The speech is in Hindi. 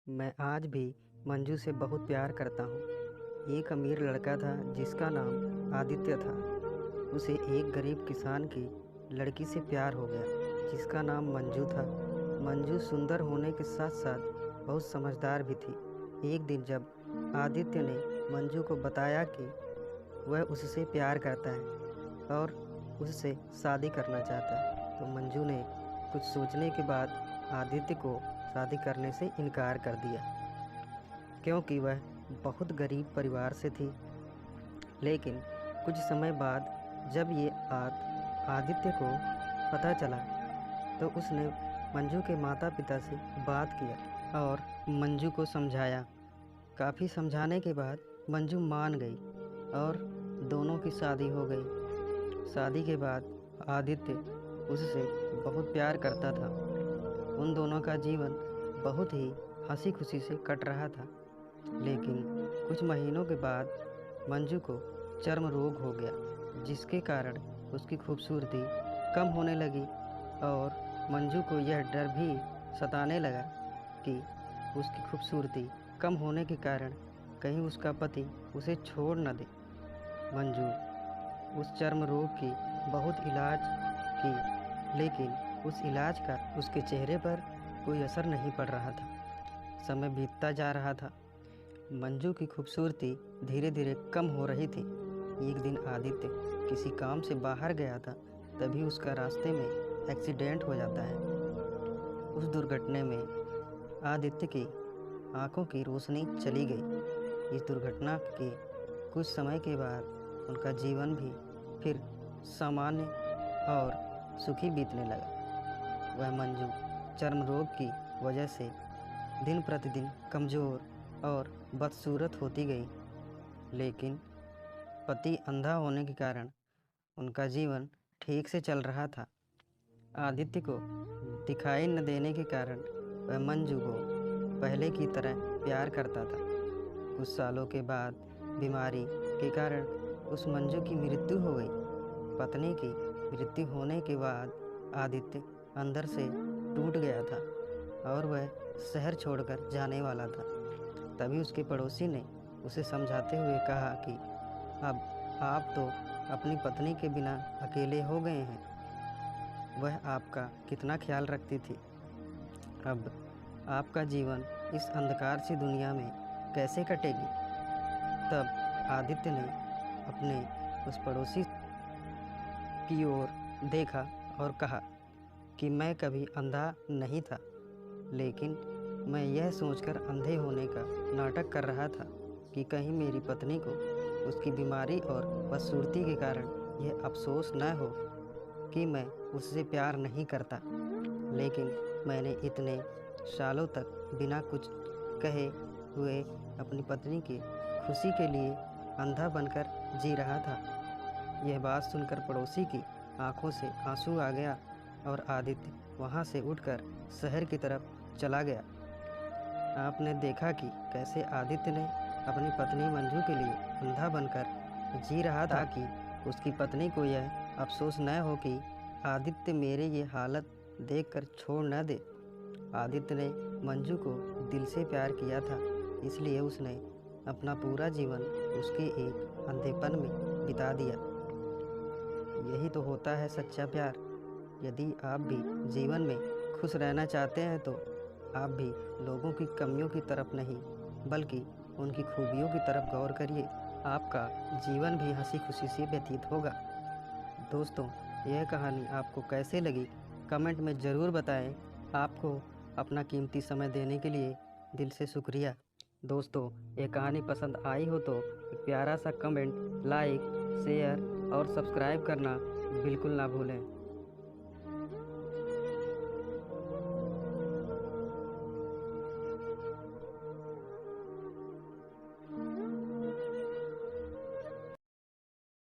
मैं आज भी मंजू से बहुत प्यार करता हूँ। एक अमीर लड़का था जिसका नाम आदित्य था। उसे एक गरीब किसान की लड़की से प्यार हो गया जिसका नाम मंजू था। मंजू सुंदर होने के साथ साथ बहुत समझदार भी थी। एक दिन जब आदित्य ने मंजू को बताया कि वह उससे प्यार करता है और उससे शादी करना चाहता है, तो मंजू ने कुछ सोचने के बाद आदित्य को शादी करने से इनकार कर दिया, क्योंकि वह बहुत गरीब परिवार से थी। लेकिन कुछ समय बाद जब ये आदित्य को पता चला, तो उसने मंजू के माता पिता से बात किया और मंजू को समझाया। काफ़ी समझाने के बाद मंजू मान गई और दोनों की शादी हो गई। शादी के बाद आदित्य उससे बहुत प्यार करता था। उन दोनों का जीवन बहुत ही हंसी खुशी से कट रहा था। लेकिन कुछ महीनों के बाद मंजू को चर्म रोग हो गया, जिसके कारण उसकी खूबसूरती कम होने लगी और मंजू को यह डर भी सताने लगा कि उसकी खूबसूरती कम होने के कारण कहीं उसका पति उसे छोड़ न दे। मंजू उस चर्म रोग की बहुत इलाज की, लेकिन उस इलाज का उसके चेहरे पर कोई असर नहीं पड़ रहा था। समय बीतता जा रहा था। मंजू की खूबसूरती धीरे धीरे कम हो रही थी। एक दिन आदित्य किसी काम से बाहर गया था, तभी उसका रास्ते में एक्सीडेंट हो जाता है। उस दुर्घटना में आदित्य की आंखों की रोशनी चली गई। इस दुर्घटना के कुछ समय के बाद उनका जीवन भी फिर सामान्य और सुखी बीतने लगा। वह मंजू चर्म रोग की वजह से दिन प्रतिदिन कमज़ोर और बदसूरत होती गई, लेकिन पति अंधा होने के कारण उनका जीवन ठीक से चल रहा था। आदित्य को दिखाई न देने के कारण वह मंजू को पहले की तरह प्यार करता था। कुछ सालों के बाद बीमारी के कारण उस मंजू की मृत्यु हो गई। पत्नी की मृत्यु होने के बाद आदित्य अंदर से टूट गया था और वह शहर छोड़कर जाने वाला था। तभी उसके पड़ोसी ने उसे समझाते हुए कहा कि अब आप तो अपनी पत्नी के बिना अकेले हो गए हैं। वह आपका कितना ख्याल रखती थी। अब आपका जीवन इस अंधकार सी दुनिया में कैसे कटेगी। तब आदित्य ने अपने उस पड़ोसी की ओर देखा और कहा कि मैं कभी अंधा नहीं था, लेकिन मैं यह सोचकर अंधे होने का नाटक कर रहा था कि कहीं मेरी पत्नी को उसकी बीमारी और बदसूरती के कारण यह अफसोस न हो कि मैं उससे प्यार नहीं करता। लेकिन मैंने इतने सालों तक बिना कुछ कहे हुए अपनी पत्नी की खुशी के लिए अंधा बनकर जी रहा था। यह बात सुनकर पड़ोसी की आंखों से आंसू आ गया और आदित्य वहां से उठकर शहर की तरफ चला गया। आपने देखा कि कैसे आदित्य ने अपनी पत्नी मंजू के लिए अंधा बनकर जी रहा था कि उसकी पत्नी को यह अफसोस न हो कि आदित्य मेरे ये हालत देखकर छोड़ न दे। आदित्य ने मंजू को दिल से प्यार किया था, इसलिए उसने अपना पूरा जीवन उसके एक अंधेपन में बिता दिया। यही तो होता है सच्चा प्यार। यदि आप भी जीवन में खुश रहना चाहते हैं तो आप भी लोगों की कमियों की तरफ नहीं, बल्कि उनकी खूबियों की तरफ गौर करिए। आपका जीवन भी हंसी खुशी से व्यतीत होगा। दोस्तों, यह कहानी आपको कैसे लगी कमेंट में ज़रूर बताएं। आपको अपना कीमती समय देने के लिए दिल से शुक्रिया। दोस्तों, यह कहानी पसंद आई हो तो एक प्यारा सा कमेंट, लाइक, शेयर और सब्सक्राइब करना बिल्कुल ना भूलें।